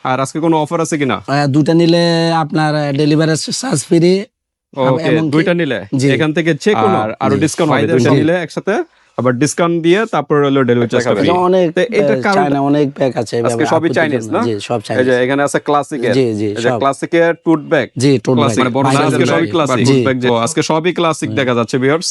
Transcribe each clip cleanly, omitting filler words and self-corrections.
আর আজকে কোনো অফার আছে কিনা? দুটা নিলে আপনার ডেলিভারি চার্জ ফ্রি। ওকে, দুইটা নিলে এখান থেকে যে কোনো আরো ডিসকাউন্ট হবে। দুইটা নিলে একসাথে আবার ডিসকাউন্ট দিয়ে তারপর হলো ডেলিভারি চার্জ হবে। অনেক এটা চায়না অনেক প্যাক আছে, আজকে সবই চাইনিজ না? জি সব এই চাইনিজ। যে এখানে আছে ক্লাসিকের, জি জি এই যে সব ক্লাসিকের টুট ব্যাগ। জি টুট ব্যাগ মানে বড় আজকে সবই ক্লাসিক জি। টুট ব্যাগ। আজকে সবই ক্লাসিক দেখা যাচ্ছে ভিউয়ার্স।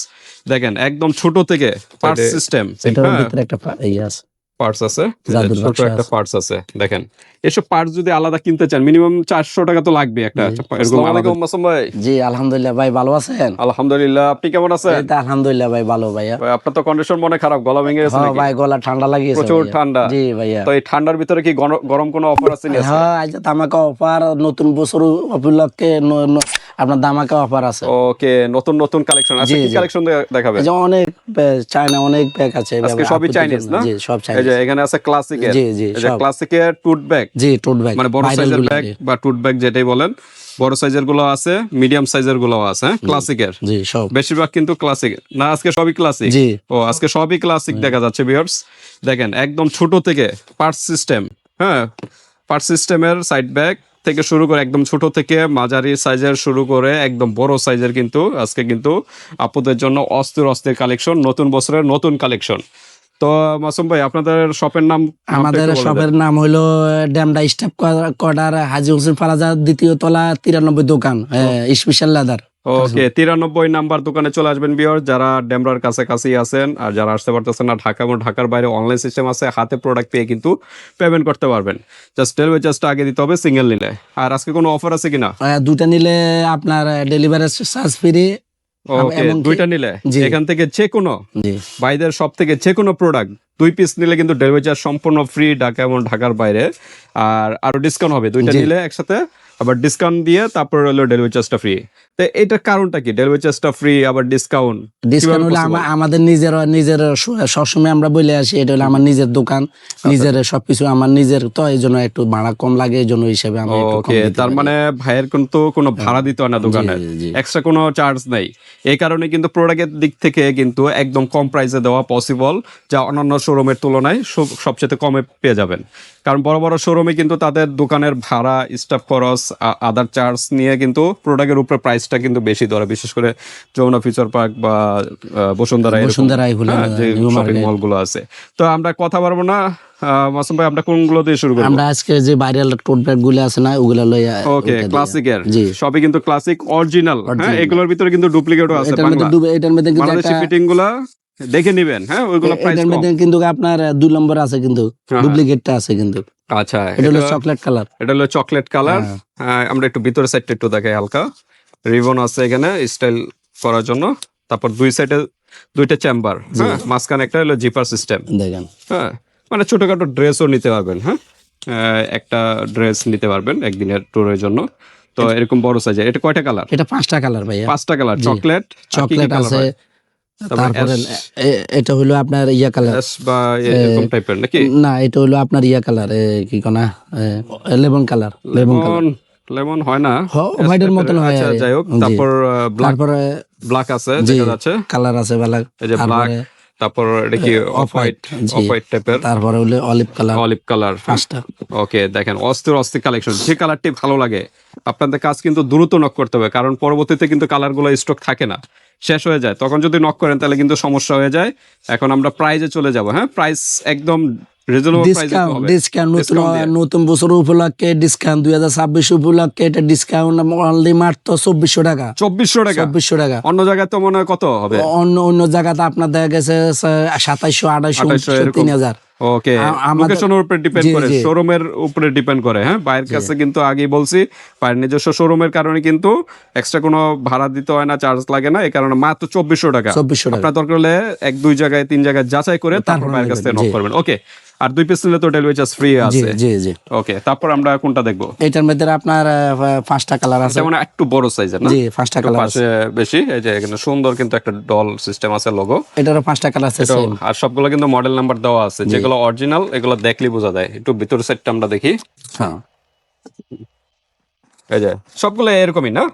দেখেন একদম ছোট থেকে পার্টস সিস্টেম, এটার ভিতরে একটা ইয়ে আছে, পার্টস আছে, জাদুর ছোট বাক্স একটা আছে। পার্টস আছে। দেখেন এসব পার্টস যদি আলাদা কিনতে চান মিনিমাম 400 টাকা তো লাগবে একটা এরকম আলাদা। মাসুম ভাই, জি আলহামদুলিল্লাহ ভাই, ভালো আছেন? আলহামদুলিল্লাহ, আপনি কেমন আছেন? এই তো আলহামদুলিল্লাহ ভাই, ভালো ভাইয়া। ভাই আপনার তো কন্ডিশন মনে খারাপ, গলা ভেঙে গেছে হ্যাঁ নাকি? ভাই, গলা ঠান্ডা লাগিয়েছে প্রচুর ভাইয়া। ঠান্ডা। জি ভাইয়া। তো এই ঠান্ডার ভিতরে কি গরম কোনো অফার আছে নি? হ্যাঁ, আজ ধামাকা অফার, নতুন বছর উপলক্ষে আপনার ধামাকা অফার আছে। ওকে, নতুন নতুন কালেকশন আছে। কি কালেকশন দেখাবেন? এই যে অনেক চায়না অনেক প্যাক আছে, আজকে সবই চাইনিজ না? জি সব এই চাইনিজ। যে এখানে আছে ক্লাসিকের, জি জি এই যে সব ক্লাসিকের টুট ব্যাগ। জি টুট ব্যাগ, মানে বড় সাইজের ব্যাগ বা টুট ব্যাগ যেটাই বলেন, বড় সাইজের গুলো আছে, মিডিয়াম সাইজের গুলো আছে। হ্যাঁ, ক্লাসিকের জি সব বেশিরভাগ কিন্তু ক্লাসিক না, আজকে সবই ক্লাসিক। জি। ও আজকে সবই ক্লাসিক দেখা যাচ্ছে ভিউয়ার্স। দেখেন একদম ছোট থেকে পার্টস সিস্টেম, হ্যাঁ পার্টস সিস্টেমের সাইড ব্যাগ থেকে শুরু করে একদম ছোট থেকে মাঝারি সাইজের শুরু করে একদম বড় সাইজের কিন্তু আজকে কিন্তু আপুদের জন্য অস্থির কালেকশন, নতুন বছরের নতুন কালেকশন। তো মাসুম ভাই, আপনাদের শপের নাম? আমাদের শপের নাম হলো ড্যামডা স্টাফ কোয়ার্টার, হাজী হোসেন প্লাজা, দ্বিতীয় তলা, 93 দোকান, স্পেশাল লেদার। ওকে, 93 নাম্বার দোকানে চলে আসবেন ভিউয়ার, যারা ডেমরার কাছাকাছি আছেন। আর যারা আসতে পারতেছেন না ঢাকা এবং ঢাকার বাইরে অনলাইন সিস্টেম আছে, হাতে প্রোডাক্ট পেয়ে কিন্তু পেমেন্ট করতে পারবেন। জাস্ট ডেলিভারি চার্জটা আগে দিতে হবে সিঙ্গেল নিলে। আর আজকে কোনো অফার আছে কিনা? দুটা নিলে আপনার ডেলিভারি চার্জ ফ্রি। ওকে, দুইটা নিলে এখান থেকে যে কোনো ভাইদের সব থেকে যে কোনো প্রোডাক্ট 2 পিস নিলে কিন্তু ডেলিভারি চার্জ সম্পূর্ণ ফ্রি ঢাকা এবং ঢাকার বাইরে। আর আরো ডিসকাউন্ট হবে দুইটা নিলে একসাথে, আবার ডিসকাউন্ট দিয়ে তারপর হলো ডেলিভারি চার্জটা ফ্রি। তো এটার কারণটা কি, ডেলিভারি চার্জটা ফ্রি আবার ডিসকাউন্ট? ডিসকাউন্ট হলো আমাদের নিজের সবসময় আমরা বলে আসি, এটা হলো আমার নিজের দোকান, নিজের সবকিছু আমার নিজের, তো এই জন্য একটু ভাড়া কম লাগে, এই জন্য হিসেবে আমি একটু কম ওকে, দিতে তার পারি। মানে ভাইয়ের কিন্তু কোনো ভাড়া দিতে হয় না দোকানে, এক্সট্রা কোনো চার্জ নেই। এই কারণে কিন্তু প্রোডাক্টের দিক থেকে কিন্তু একদম কম প্রাইসে দেওয়া পসিবল, যা অন্যান্য শোরুমের তুলনায় সবচেয়ে কমে পেয়ে যাবেন। কারণ বড় বড় শোরুমে কিন্তু তাদের দোকানের ভাড়া, স্টাফ খরচ, আদার চার্জ নিয়ে কিন্তু প্রোডাক্টের উপরে প্রাইসটা কিন্তু বেশি ধরে, বিশেষ করে যমুনা ফিউচার পার্ক বা বসুন্ধরা যে শপিং মল গুলো আছে। তো আমরা কথা বলবো না, মাসুম ভাই আমরা কোনগুলো দিয়ে শুরু করব? আমরা আজকে যে ভাইরাল টোট ব্যাগ গুলো আছে না, ওগুলো লইয়া। ওকে, ক্লাসিকের সবই কিন্তু ক্লাসিক অরিজিনাল। হ্যাঁ, এগুলোর ভিতরে কিন্তু ডুপ্লিকেটও আছে। এটার মধ্যে কিন্তু বাংলাদেশি ফিটিং গুলা দেখে নেবেন। হ্যাঁ, ওইগুলো প্রাইস কম। কিন্তু আপনার 2 নম্বর আছে, কিন্তু ডুপ্লিকেটটা আছে কিন্তু। আচ্ছা, এটা হলো চকলেট কালার। এটা হলো চকলেট কালার। আমরা একটু ভিতরের সাইডটা একটু দেখাই হালকা। রিবন আছে এখানে স্টাইল করার জন্য। তারপর দুই সাইডে দুইটা চেম্বার, হ্যাঁ মাঝখানে একটা হলো জিপার সিস্টেম। দেখেন, হ্যাঁ মানে ছোটখাটো ড্রেসও নিতে পারবেন। হ্যাঁ, একটা ড্রেস নিতে পারবেন একদিনের ট্যুরের জন্য। তো এরকম বড় সাইজের। এটা কয়টা কালার? এটা 5টা কালার ভাইয়া। 5টা কালার। চকলেট আছে, তারপরে এটা হলো আপনার ইয়া কালার বা এরকম টাইপের নাকি? না, এটা হলো আপনার ইয়া কালার, কি কোনা লেমন কালার। লেমন হয় না, হোয়াইটের মতন হয়। আচ্ছা, যাই হোক। তারপর তারপরে ব্ল্যাক আছে, দেখা যাচ্ছে কালার আছে ব্ল্যাক। এই যে ব্ল্যাক, তারপর এটা কি অফ হোয়াইট টাইপের, তারপরে হলো অলিভ কালার। 5টা। ওকে, দেখেন অস্থির কালেকশন। যে কালারটি ভালো লাগে আপনাদের কাজ কিন্তু দ্রুত নক করতে হবে, কারণ পরবর্তীতে কিন্তু কালারগুলো স্টক থাকে না, শেষ হয়ে যায়। তখন যদি নক করেন তাহলে কিন্তু সমস্যা হয়ে যায়। এখন আমরা প্রাইজে চলে যাব। হ্যাঁ, প্রাইস একদম নতুন বছর উপলক্ষে ডিসকাউন্ট, 2026 উপলক্ষে এটা ডিসকাউন্ট অনলি মাত্র 2400 টাকা। 2400 টাকা। অন্য জায়গায় তো মনে হয় কত হবে? অন্য জায়গাতে আপনার দেখা গেছে 2700, 2800, 3000। ওকে, লোকেশনের উপরে ডিপেন্ড করে, শোরুমের উপরে ডিপেন্ড করে। হ্যাঁ, বাইরের কাছে কিন্তু আগেই বলছি, বাইরের নিজস্ব শোরুমের কারণে কিন্তু এক্সট্রা কোনো ভাড়া দিতে হয় না, চার্জ লাগে না। এই কারণে মাত্র 2400 টাকা। আপনার দরকার হলে 1-2 জায়গায় 3 জায়গায় যাচাই করে তারপর বাইরের কাছ থেকে নক করবেন। ওকে, আর 2 পিস নিলে তো ডেলিভারি চার্জ ফ্রি আছে। জি। ওকে, তারপর আমরা কোনটা দেখবো? এটার মধ্যে আপনার 5টা কালার আছে। মানে একটু বড় সাইজের না? জি, 5টা কালার আছে। পাশে বেশি এই যে এখানে সুন্দর কিন্তু একটা ডল সিস্টেম আছে, লোগো। এটারও 5টা কালার আছে। আর সবগুলো কিন্তু মডেল নাম্বার দেওয়া আছে, যেগুলো অরিজিনাল এগুলো দেখলেই বোঝা যায়। একটু ভিতর সাইডটা আমরা দেখি। হ্যাঁ, এই যে সবগুলো এরকমই না?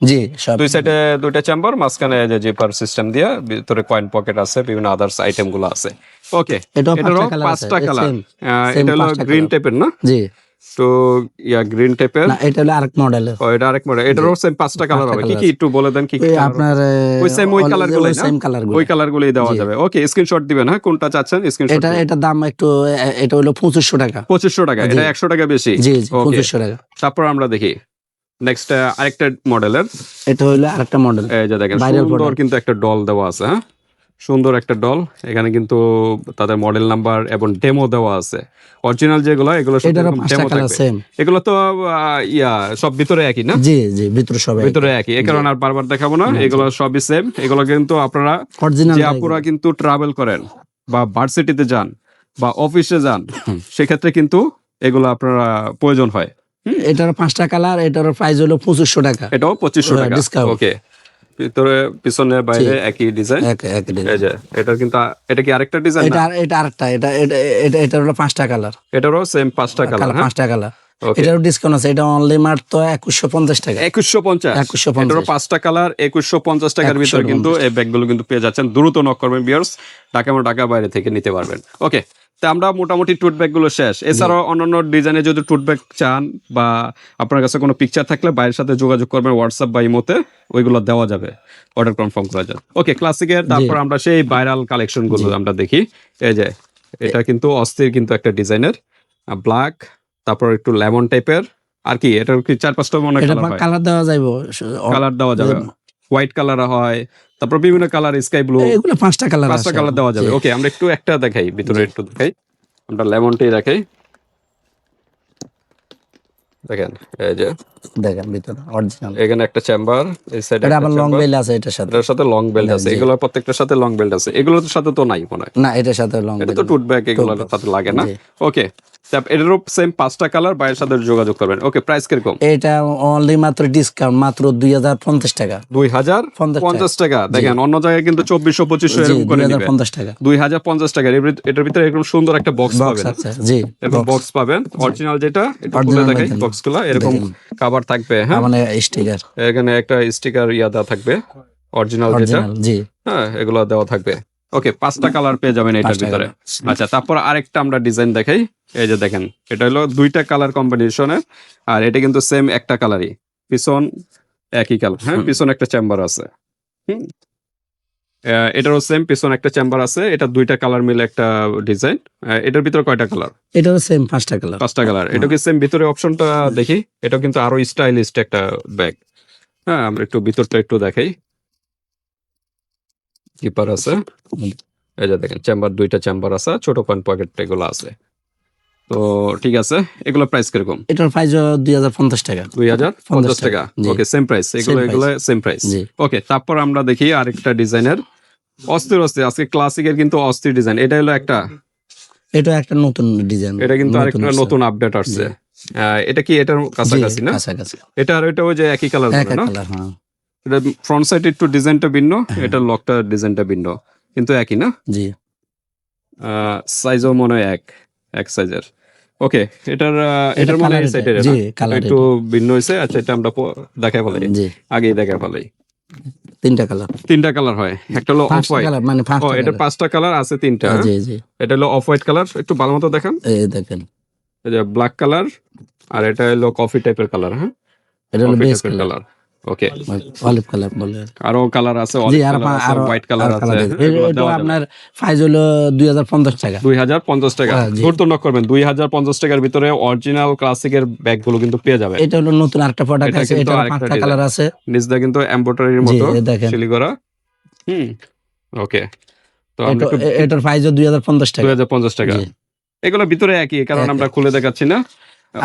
জি, সব। দুই সাইডে দুইটা চেম্বার, মাঝখানে যে জিপার সিস্টেম দিয়ে, ভিতরে কয়েন পকেট আছে, বিভিন্ন আদার্স আইটেম গুলো আছে। ওকে, এটারও 5টা কালার। এটা হলো গ্রিন টাইপের না? জি। তো গ্রিন টাইপের। না এটা হলো আরেক মডেলের। ও এটা আরেক মডেল, এটারও সেম 5টা কালার হবে। কি কি একটু বলে দেন কি কি colour হবে? আপনার ওই সেম ওই কালারগুলোই না? সেম কালারগুলো। ওই কালারগুলোই দেওয়া যাবে। ওকে, স্ক্রিনশট দিবেন। হ্যাঁ, কোনটা চাচ্ছেন স্ক্রিনশট। এটা দাম একটু, এটা হলো 2500 টাকা। 2500 টাকা, এটা 100 টাকা বেশি। জি জি, ওকে, 2500 টাকা। তারপর আমরা দেখি নেক্সট আরেকটা মডেলের। এটা হলো আরেকটা মডেল। এই যে দেখেন Viral সুন্দর product। কিন্তু একটা ডল দেওয়া আছে। হ্যাঁ, সুন্দর একটা ডল। এখানে কিন্তু তাদের মডেল নাম্বার এবং ডেমো দেওয়া আছে। অরিজিনাল যেগুলো, এগুলো সব এটারও এরকম 5টা ডেমো কালার থাকবে। সেম। এগুলো তো সব ভিতরে একই না? জি জি, ভিতরে সব ভিতরে একই, এই কারণে আর বারবার দেখাবো না। এগুলো সবই সেম। এগুলো কিন্তু আপনারা অরিজিনাল। যে আপুরা কিন্তু ট্রাভেল করেন বা ভার্সিটিতে যান বা অফিসে যান, সেক্ষেত্রে কিন্তু এগুলো আপনারা প্রয়োজন হয়। এটার 5টা কালার, এটার প্রাইস হলো 2500 টাকা। এটাও 2500 টাকা। discount। ওকে, ভিতরে পিছনে বাইরে একই ডিজাইন। এক ডিজাইন। এই যে এটা কিন্তু এটা কি আরেকটা ডিজাইন না? এটা আরেকটা, এটা হলো 5টা কালার। এটারও সেম 5টা কালার। 5টা কালার। ওকে, এটারও ডিসকাউন্ট আছে, এটা অনলি মাত্র 2150 টাকা। 2150। 2150। এটারও 5টা কালার 2150 টাকার ভিতরে কিন্তু এই ব্যাগগুলো কিন্তু পেয়ে যাচ্ছেন। দ্রুত নক করবেন ভিউয়ার্স, ঢাকা এবং ঢাকা বাইরে থেকে নিতে পারবেন। ওকে, তো আমরা মোটামুটি টুট ব্যাগগুলো শেষ। এছাড়াও অন্যান্য ডিজাইনে যদি টুট ব্যাগ চান বা আপনার কাছে কোনো পিকচার থাকলে বাইরের সাথে যোগাযোগ করবেন হোয়াটসঅ্যাপ বা ইমোতে, ওইগুলো দেওয়া যাবে, অর্ডার কনফার্ম করা যাবে। ওকে, ক্লাসিকের তারপর আমরা সেই ভাইরাল কালেকশন গুলো আমরা দেখি। এই যে এটা কিন্তু অস্থির কিন্তু একটা ডিজাইনের ব্ল্যাক, তারপর একটু লেমন টাইপের। আর কি এটার কি 4-5টা মনে এটা কালার হয়? কালার দেওয়া যাবে, কালার দেওয়া যাবে, হোয়াইট কালার হয়, তারপর বিভিন্ন কালার, স্কাই ব্লু, এগুলো 5টা কালার 5টা কালার দেওয়া যাবে। ওকে, আমরা একটু একটা দেখাই, ভিতরে একটু দেখাই। আমরা লেমনটাই দেখাই। দেখেন এই যে দেখেন ভিতরে অরিজিনাল। এখানে একটা চেম্বার, এই সাইডে এটা একটা আবার লং চেম্বার, বেল আছে এটার সাথে। এটার সাথে লং বেল্ট আছে। এগুলো প্রত্যেকটার সাথে লং বেল্ট আছে, এগুলোর সাথে তো নাই মনে হয়। না, এটার সাথে লং এটা বেল। তো টুট ব্যাগ, এগুলোর সাথে লাগে না। ওকে, এটারও সেম 5টা কালার, বাইরের সাথে যোগাযোগ করবেন। ওকে, প্রাইস কিরকম? এটা অনলি মাত্র ডিসকাউন্ট মাত্র 2050 টাকা। 2050 টাকা। দেখেন অন্য জায়গায় কিন্তু 2400-2500 এরকম করে নিবে। 2050 টাকা। 2050 টাকা। এটার ভিতরে এরকম সুন্দর একটা বক্স পাবেন। আচ্ছা জি, এরকম বক্স পাবেন অরিজিনাল, যেটা একটু খুলে দেখাই বক্সগুলো। এরকম কভার থাকবে। হ্যাঁ, মানে স্টিকার, এখানে একটা স্টিকার দেওয়া থাকবে অরিজিনাল যেটা। অরিজিনাল জি। হ্যাঁ, এগুলো দেওয়া থাকবে। ওকে, 5টা কালার পেয়ে যাবেন এটার ভিতরে। আচ্ছা, তারপর আরেকটা আমরা ডিজাইন দেখাই। এই যে দেখেন, এটা হলো 2টা কালার কম্বিনেশনের, আর এটা কিন্তু সেম একটা কালারই, পিছন একই কালার। হ্যাঁ, পিছন একটা চেম্বার আছে। এটারও সেম পিছন একটা চেম্বার আছে। এটা 2টা কালার মিলে একটা ডিজাইন। এটার ভিতরে কয়টা কালার? এটাও সেম 5টা কালার। 5টা কালার। এটা কি সেম ভিতরে অপশনটা দেখি। এটা কিন্তু আরো স্টাইলিস্ট একটা ব্যাগ। হ্যাঁ, আমরা একটু ভিতরটা একটু দেখাই। কিপার আছে, এই যে দেখেন চেম্বার, 2টা চেম্বার আছে, ছোট পকেট এগুলো আছে। তো ঠিক আছে, এগুলো প্রাইস কিরকম? এটার প্রাইস 2050 টাকা। 2050 টাকা। ওকে, সেম প্রাইস। এগুলো সেম প্রাইস। জি। ওকে, তারপর আমরা দেখি আরেকটা ডিজাইনের অস্থির আজকে ক্লাসিকের কিন্তু অস্থির ডিজাইন। এটা হলো একটা, এটা একটা নতুন ডিজাইন। এটা কিন্তু আরেকটা নতুন আপডেট আসছে। এটা কি এটার কাছাকাছি না? কাছাকাছি। এটা আর এটা ওই যে একই কালার না? কালার, হ্যাঁ। এটা ফ্রন্ট সাইড একটু ডিজাইনটা ভিন্ন, এটা লকটা ডিজাইনটা ভিন্ন, কিন্তু একই না? জি। সাইজও মনে হয় এক সাইজের। ওকে, এটার মনে হয় সাইডের জি, কালার একটু ভিন্ন হয়েছে। আচ্ছা, এটা আমরা দেখাই ফেলাই, জি, আগেই দেখাই ফেলাই। 3টা কালার। 3টা কালার হয়। একটা হলো অফ হোয়াইট, মানে 5টা এটা 5টা কালার আছে, 3টা। জি জি। এটা হলো অফ হোয়াইট কালার, একটু ভালো মতো দেখান। এই দেখেন, এই যে ব্ল্যাক কালার, আর এটা হলো কফি টাইপের কালার। হ্যাঁ, এটা হলো বেস কালার। ওকে, অলিভ কালার বলে। আরো কালার আছে, জি, অলিভ কালার আছে, হোয়াইট কালার আছে। এটা আপনার প্রাইস হলো 2050 টাকা। 2050 টাকা। ধৈর্য নক করবেন, 2050 টাকার ভিতরে অরিজিনাল ক্লাসিকের ব্যাগগুলো কিন্তু পেয়ে যাবেন। এটা হলো নতুন আরেকটা প্রোডাক্ট আছে, এটা 5টা কালার আছে। নিচটা কিন্তু এমব্রয়ডারির মতো শিলি করা। ওকে, তো আমরা এটার প্রাইস 2050 টাকা। 2050 টাকা। এগুলো ভিতরে একই, কারণ আমরা খুলে দেখাচ্ছি না।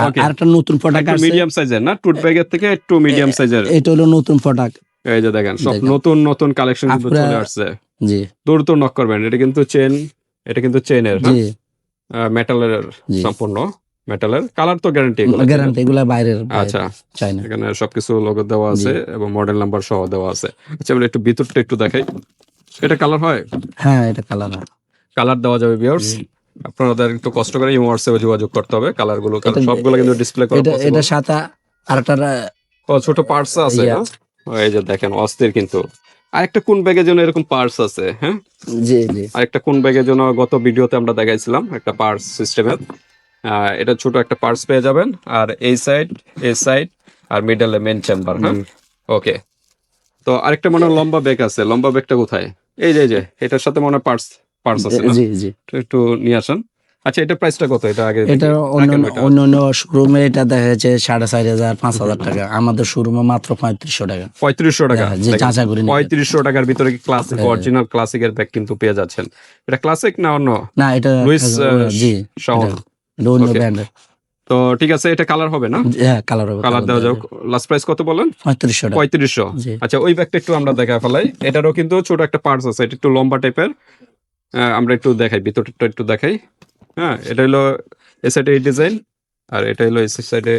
ওকে, আরেকটা নতুন প্রোডাক্ট আছে, মিডিয়াম সাইজের না, টুট ব্যাগের থেকে একটু মিডিয়াম সাইজের। এটা হলো নতুন প্রোডাক্ট। এই যে দেখেন, সব নতুন কালেকশন কিন্তু চলে আসছে। জি, দ্রুত নক করবেন। এটা কিন্তু চেনের, জি, মেটালের, সম্পূর্ণ মেটালের। কালার তো গ্যারান্টি, এগুলা বাইরের। আচ্ছা, চাইনা। এখানে সবকিছু লোগো দেওয়া আছে এবং মডেল নাম্বার সহ দেওয়া আছে। আচ্ছা, আমরা একটু ভিতরটা একটু দেখাই। এটা কালার হয়? হ্যাঁ, এটা কালার দেওয়া যাবে ভিউয়ার্স। আপনাদের একটু কষ্ট করে হোয়াটসঅ্যাপে যোগাযোগ করতে হবে। কালারগুলো সবগুলো কিন্তু ডিসপ্লে করা পসিবল। এটা সাথে আরেকটা ছোট পার্টস আছে। এই যে দেখেন, অস্থির কিন্তু। আরেকটা কোন ব্যাগের জন্য এরকম পার্টস আছে? হ্যাঁ, জি জি। আরেকটা কোন ব্যাগের জন্য গত ভিডিওতে আমরা দেখাইছিলাম একটা পার্টস সিস্টেমের। এটা ছোট একটা পার্স পেয়ে যাবেন, আর এই সাইড আর মিডলে মেন চেম্বার। হ্যাঁ, ওকে। তো আরেকটা মনে হয় লম্বা ব্যাগ আছে, লম্বা ব্যাগটা কোথায়? এই যে এটার সাথে মনে হয় পার্স পার্স আছে না? জি জি। একটু নিয়ে আসেন। আচ্ছা, এটা প্রাইসটা কত? এটা আগে দেখি। এটা রাখেন ওইটা। অন্য শোরুমে এটা দেখা যাচ্ছে 4,500 5,000 টাকা, আমাদের শোরুমে মাত্র 3500 টাকা। 3500 টাকা। হ্যাঁ, যে যাচাই করে নিতে। 3500 টাকার ভিতরে কি ক্লাসিক, অরিজিনাল ক্লাসিকের ব্যাগ কিন্তু পেয়ে যাচ্ছেন। এটা ক্লাসিক না অন্য? না, এটা লুইস জি, শাওন। এটা অন্য Okay. ব্র্যান্ডের। তো ঠিক আছে, এটা কালার হবে না? হ্যাঁ, কালার হবে, কালার দেওয়া যাক। লাস্ট প্রাইস কত বলেন? 3500 টাকা। 3500। জি। আচ্ছা, ওই ব্যাগটা একটু আমরা দেখা ফেলাই। এটারও কিন্তু ছোট একটা পার্টস আছে, এটা একটু লম্বা টাইপের। আমরা একটু দেখাই, ভিতরটা একটু দেখাই। হ্যাঁ, এটা হলো এই সাইডে এই ডিজাইন, আর এটা হলো এই সাইডে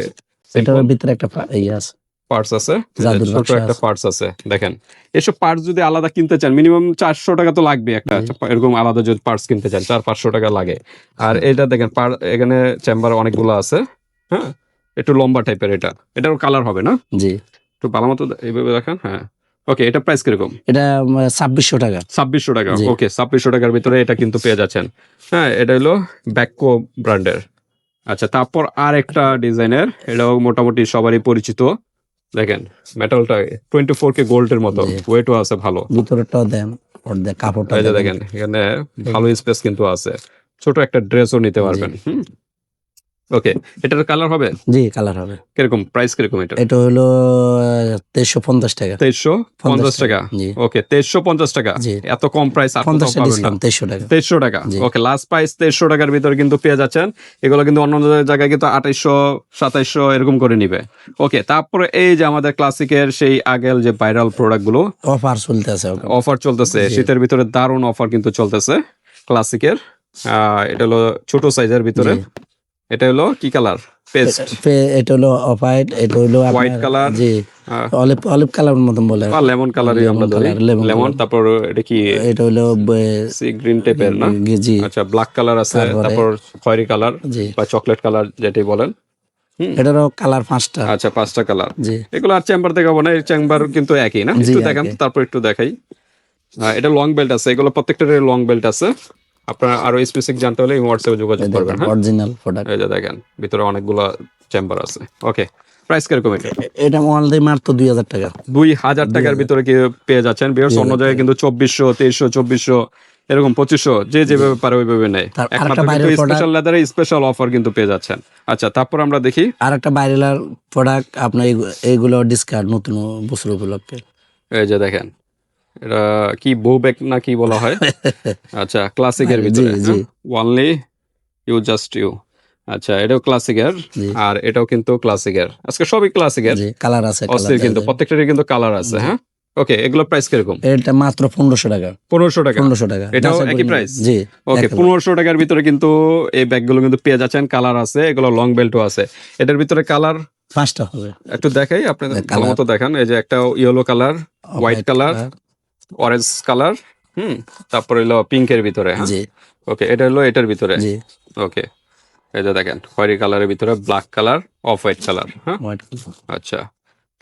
এটার ভিতরে একটা ইয়ে আছে, পার্টস আছে, জাদুর ছোট বাক্স একটা আছে। পার্টস আছে। দেখেন, এসব পার্টস যদি আলাদা কিনতে চান মিনিমাম 400 টাকা তো লাগবে একটা, এরকম আলাদা যদি পার্টস কিনতে চান 400-500 টাকা লাগে। আর এটা দেখেন, এখানে চেম্বার অনেকগুলো আছে। হ্যাঁ, একটু লম্বা টাইপের। এটারও কালার হবে না? জি। একটু ভালো মতো এইভাবে দেখেন। হ্যাঁ, ওকে। এটা প্রাইস কিরকম? এটা 2600 টাকা। 2600 টাকা। জি। ওকে, 2600 টাকার ভিতরে এটা কিন্তু পেয়ে যাচ্ছেন। হ্যাঁ, এটা হলো ব্যাককো ব্র্যান্ডের। আচ্ছা, তারপর আর একটা ডিজাইনের, এটাও মোটামুটি সবারই পরিচিত। দেখেন, মেটালটা 24K গোল্ডের মতো, জি। ওয়েটও আছে ভালো। ভিতরটাও দেন, অর্ধেক কাপড়টা এই যে দেন। দেখেন, এখানে ভালো স্পেস কিন্তু আছে, ছোট একটা ড্রেসও নিতে পারবেন। ওকে, এটার কালার হবে? জি, কালার হবে। কিরকম প্রাইস, কিরকম এটা? এটা হলো 2350 টাকা। 2350 টাকা। জি। ওকে, 2350 টাকা। জি। এত কম প্রাইস আর কোথাও 50 পাবেন না। ডিসকাউন্ট 2300 টাকা। 2300 টাকা। জি। ওকে, লাস্ট প্রাইস 2300 টাকার ভিতরে কিন্তু পেয়ে যাচ্ছেন। এগুলো কিন্তু অন্য জায়গায় কিন্তু 2800 2700 এরকম করে নিবে। ওকে, তারপরে এই যে আমাদের ক্লাসিকের সেই আগের যে ভাইরাল প্রোডাক্ট গুলো, অফার চলতেছে ওখানে। অফার চলতেছে, শীতের ভিতরে দারুণ অফার কিন্তু চলতেছে ক্লাসিকের। এটা হলো ছোট সাইজের ভিতরে। জি। এটা হলো কি কালার? পেস্ট এটা হলো অফ হোয়াইট, এটা হলো হোয়াইট আপনার কালার, জি অলিভ অলিভ কালার মতন বলে, বা লেমন কালারই আমরা ধরি। লেমন লেমন, তারপর এটা কি এটা হলো সি গ্রিন টাইপের না? জি। আচ্ছা, ব্ল্যাক কালার আছে, তারপর খয়েরি কালার জি। বা চকলেট কালার যেটাই বলেন। এটারও কালার 5টা। আচ্ছা, 5টা কালার। জি। এগুলো আর চেম্বার দেখাবো না, এই চেম্বার কিন্তু একই না? জি, একটু দেখান একই। তারপর একটু দেখাই। এটা লং বেল্ট আছে, এগুলো প্রত্যেকটার লং বেল্ট আছে। আপনারা আরো স্পেসিফিক জানতে হলে হোয়াটসঅ্যাপে যোগাযোগ করবেন। হ্যাঁ, অরিজিনাল প্রোডাক্ট। এই যে দেখেন, ভিতরে অনেকগুলো চেম্বার আছে। ওকে, প্রাইস কিরকম এটা? এটা অনলি মাত্র 2000 টাকা। 2000 টাকার ভিতরে কি পেয়ে যাচ্ছেন বিয়ার্স? অন্য জায়গায় কিন্তু 2400, 2300, 2400 এরকম 2500, যে যেভাবে পারে ওইভাবে নেয়। আরেকটা একমাত্র বাইরের কিন্তু product- স্পেশাল লেদারে স্পেশাল অফার কিন্তু পেয়ে যাচ্ছেন। আচ্ছা, তারপর আমরা দেখি আর একটা ভাইরাল প্রোডাক্ট আপনার এইগুলো ডিসকাউন্ট নতুন বছর উপলক্ষে। এই যে দেখেন, এটা কি বউ ব্যাগ না কি বলা হয়? আচ্ছা, ক্লাসিকের ভিতরে। জি। Only you just you. আচ্ছা, এটাও ক্লাসিকের, জি। আর এটাও কিন্তু ক্লাসিকের। আজকে সবই ক্লাসিকের। জি, কালার আছে, অস্থির কিন্তু, প্রত্যেকটারই কিন্তু কালার আছে। হ্যাঁ, ওকে, এগুলো প্রাইস কিরকম? এটা মাত্র 1500 টাকা। 1500 টাকা। 1500 টাকা। এটাও যাচাই একই করে প্রাইস? জি। ওকে, 1500 টাকার ভিতরে কিন্তু এই ব্যাগগুলো কিন্তু পেয়ে যাচ্ছেন। কালার আছে, এগুলো লং বেল্টও আছে। এটার ভিতরে কালার 5টা হবে। একটু দেখাই আপনাদের ভালো কালার। মতো দেখান। এই যে একটা yellow colour, white colour, orange colour, তারপর হলো পিঙ্কের ভিতরে। হ্যাঁ, জি। ওকে, এটা হলো এটার ভিতরে। জি। ওকে, এই যে দেখেন, খয়েরি কালারের ভিতরে black colour, off white colour. হ্যাঁ, হোয়াইট। আচ্ছা,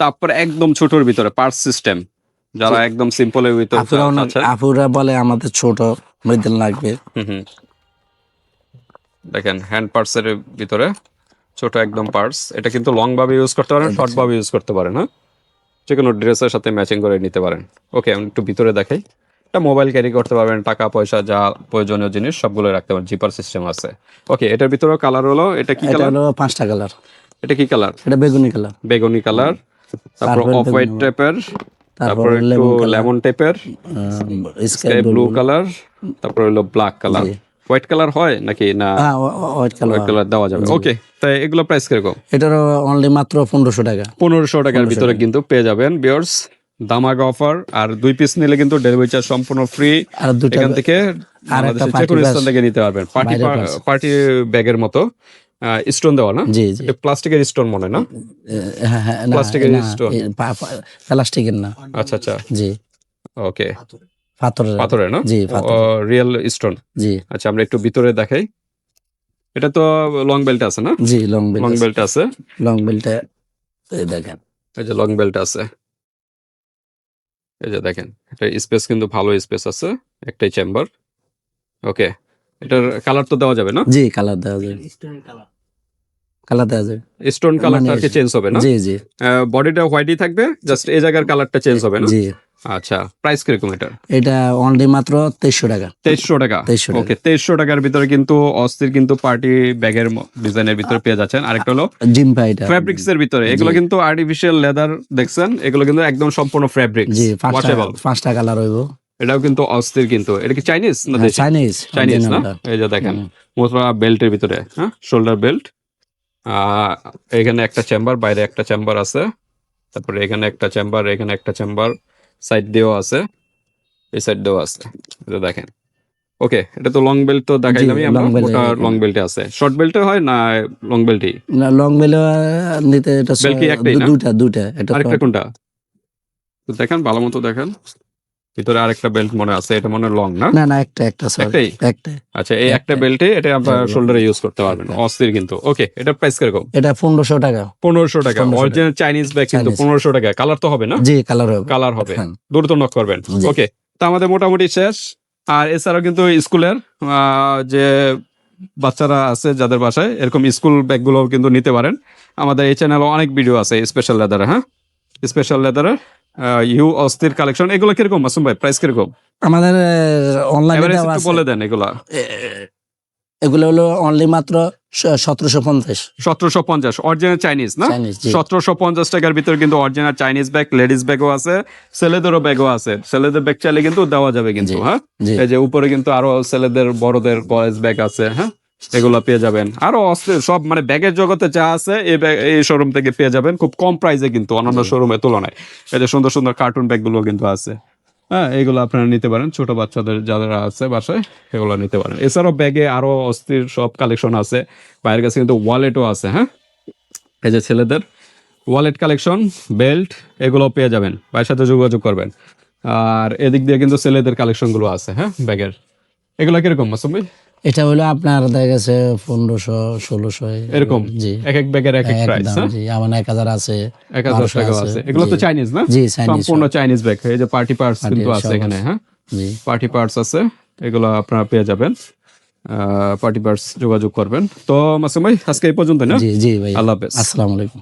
তারপর একদম ছোটর ভিতরে পার্স সিস্টেম, যারা একদম সিম্পলের ভিতরে আচ্ছা। আপুরা বলে আমাদের ছোট মধ্যে লাগবে। হুম, দেখেন, হ্যান্ড পার্সের ভিতরে ছোট একদম পার্স। এটা কিন্তু লং ভাবে ইউজ করতে পারেন, শর্ট ভাবে ইউজ করতে পারেন। হ্যাঁ, যে কোনো ড্রেসের সাথে ম্যাচিং করে নিতে পারেন। ওকে, আমি একটু ভিতরে দেখাই। এটা মোবাইল ক্যারি করতে পারবেন, টাকা পয়সা যা প্রয়োজনীয় জিনিস সবগুলো রাখতে পারেন, জিপার সিস্টেম আছে। ওকে, এটার ভিতরে কালার হলো, এটা কি এটা কালার? হলো 5টা কালার। এটা কি কালার? এটা বেগুনি কালার। বেগুনি কালার, তারপর Purple অফ হোয়াইট বেগুনি। টাইপের, তারপর তারপর একটু লেমন কালার, লেমন টাইপের, স্কাই ব্লু কালার, তারপর হলো ব্ল্যাক কালার। জি। হোয়াইট কালার হয় নাকি না? হ্যাঁ, হোয়াইট কালার। হোয়াইট কালার দেওয়া যাবে। ওকে, তাই এগুলো প্রাইস কিরকম? এটারও অনলি মাত্র 1500 টাকা। 1500 টাকার ভিতরে কিন্তু পেয়ে যাবেন ভিউয়ার্স, দামাগা অফার। আর 2 পিস নিলে কিন্তু ডেলিভারি চার্জ সম্পূর্ণ ফ্রি। আর দুটো এখান থেকে বাংলাদেশের যে কোনো স্থান থেকে নিতে পারবেন। পার্টি ব্যাগের মতো স্টোন দেওয়া না? জি জি। এটা প্লাস্টিকের স্টোন মনে না? হ্যাঁ হ্যাঁ, না, প্লাস্টিকের না, স্টোন। প্লাস্টিকের না। আচ্ছা আচ্ছা, জি, ওকে, পাথরের। পাথরের না? জি, পাথরের। Real stone. জি আচ্ছা, আমরা একটু ভিতরে দেখাই। এটা তো লং বেল্ট আছে না? জি, লং বেল্ট। লং বেল্ট আছে, লং বেল্টে দেখেন। এই যে লং বেল্ট আছে। এই যে দেখেন, এটা স্পেস কিন্তু ভালো স্পেস আছে, একটাই চেম্বার। ওকে, এটার কালার তো দেওয়া যাবে না? জি কালার দেওয়া যায়, কালার দেওয়া যায়। স্টোন কালারটা আর কি চেঞ্জ হবে না? জি জি বডিটা হোয়াইটই থাকবে, জাস্ট এই জায়গার কালারটা চেঞ্জ হবে না? জি। আচ্ছা, প্রাইস কিরকম এটা? এটা অনলি মাত্র 2300 টাকা। 2300 টাকা। 2300 টাকা। ওকে, 2300 টাকার ভিতরে কিন্তু অস্থির কিন্তু পার্টি ব্যাগের ডিজাইনের ভিতরে পেয়ে যাচ্ছেন। আরেকটা হলো জিম্পা এটা। ফ্যাব্রিক্স এর ভিতরে, এগুলো কিন্তু আর্টিফিশিয়াল লেদার দেখছেন, এগুলো কিন্তু একদম সম্পূর্ণ ফ্যাব্রিক্স, জি ওয়াশেবল। 5টা কালার হইব। এটাও কিন্তু অস্থির কিন্তু। এটা কি চাইনিজ না দেশি? চাইনিজ, চাইনিজ না? original টা। এই যে দেখেন মোটরা বেল্টের ভিতরে, হ্যাঁ, শোল্ডার বেল্ট। এখানে একটা চেম্বার, বাইরে একটা চেম্বার আছে, তারপরে এখানে একটা চেম্বার, এখানে একটা চেম্বার, সাইড দিয়েও আছে, এই সাইড দিয়েও আছে, এটা দেখেন। ওকে, এটা তো লং বেল্ট তো দেখাইলামই আমরা, long belt ওটা এখানে। লং বেল্টে আছে। শর্ট বেল্টে হয় না লং বেল্টই? না লং বেল নিতে এটা বেল কি একটাই না? দুটা এটা আরেকটা কোনটা তো দেখেন, ভালো মতো দেখেন, ভিতরে আরেকটা বেল্ট মনে আছে, এটা মনে লং না? না একটা সরি একটাই? একটা। আচ্ছা, এই একটা বেল্টে এটা আপনার শোল্ডারে ইউজ করতে পারবেন, অস্থির কিন্তু। ওকে, এটা প্রাইস কিরকম? এটা 1500 টাকা। 1500 টাকা। 1500 অরিজিনাল চাইনিজ ব্যাগ কিন্তু Chinese। 1500 টাকা। কালার তো হবে না? জি কালার হবে। কালার হবে, হ্যাঁ। দ্রুত নক করবেন। জি। ওকে, তো আমাদের মোটামুটি শেষ। আর এছাড়াও কিন্তু স্কুলের যে বাচ্চারা আছে যাদের বাসায় এরকম স্কুল ব্যাগগুলো কিন্তু নিতে পারেন। আমাদের এই চ্যানেলে অনেক ভিডিও আছে স্পেশাল লেদারে, হ্যাঁ, স্পেশাল লেদারের ইউ অস্থির কালেকশন। এগুলো কিরকম মাসুম ভাই, প্রাইস কিরকম? আমাদের অনলাইনে এভারেজ দেওয়া একটু আছে। বলে দেন এগুলা। এগুলো হলো অনলি মাত্র 1750। 1750 অরিজিনাল চাইনিজ না? Chinese, জি। 1750 টাকার ভিতরে কিন্তু অরিজিনাল চাইনিজ ব্যাগ, লেডিস ব্যাগও আছে, ছেলেদেরও ব্যাগও আছে। ছেলেদের ব্যাগ চাইলে কিন্তু দেওয়া যাবে কিন্তু, জি, হ্যাঁ। জি। এই যে উপরে কিন্তু আরো ছেলেদের বড়দের বয়েজ ব্যাগ আছে, হ্যাঁ, এগুলো পেয়ে যাবেন। আরো অস্থির সব, মানে ব্যাগের জগতে যা আছে এই শোরুম থেকে পেয়ে যাবেন খুব কম প্রাইসে কিন্তু অন্যান্য শোরুমের তুলনায়। এই যে সুন্দর সুন্দর কার্টুন ব্যাগগুলো কিন্তু আছে, হ্যাঁ, এগুলো আপনারা নিতে পারেন। ছোট বাচ্চাদের যারা আছে বাসায় এগুলো নিতে পারেন। এছাড়াও ব্যাগে আরো অস্থির সব কালেকশন আছে। বাইরের কাছে কিন্তু ওয়ালেটও আছে, হ্যাঁ, এই যে ছেলেদের ওয়ালেট কালেকশন, বেল্ট, এগুলো পেয়ে যাবেন, ভাইয়ের সাথে যোগাযোগ করবেন। আর এদিক দিয়ে কিন্তু ছেলেদের কালেকশন গুলো আছে, হ্যাঁ, ব্যাগের। এগুলো কিরকম মাসুম ভাই? এটা হলো আপনার দেখা গেছে 1500 1600 এরকম জি। এক এক ব্যাগের এক এক প্রাইস, একদম হ্যাঁ, জি। আমার 1000 আছে, 1000 টাকা আছে। এগুলো তো জি। চাইনিজ না? জি, Chinese সম্পূর্ণ চাইনিজ ব্যাগ। এই যে পার্টি পার্টস Party কিন্তু আছে সব এখানে, আছে। হ্যাঁ, জি পার্টি পার্টস আছে, এগুলো আপনারা পেয়ে যাবেন। পার্টি পার্টস যোগাযোগ করবেন। তো মাসুম ভাই আজকে এই পর্যন্ত না? জি জি ভাই। আল্লাহ হাফেজ। আসসালামু আলাইকুম।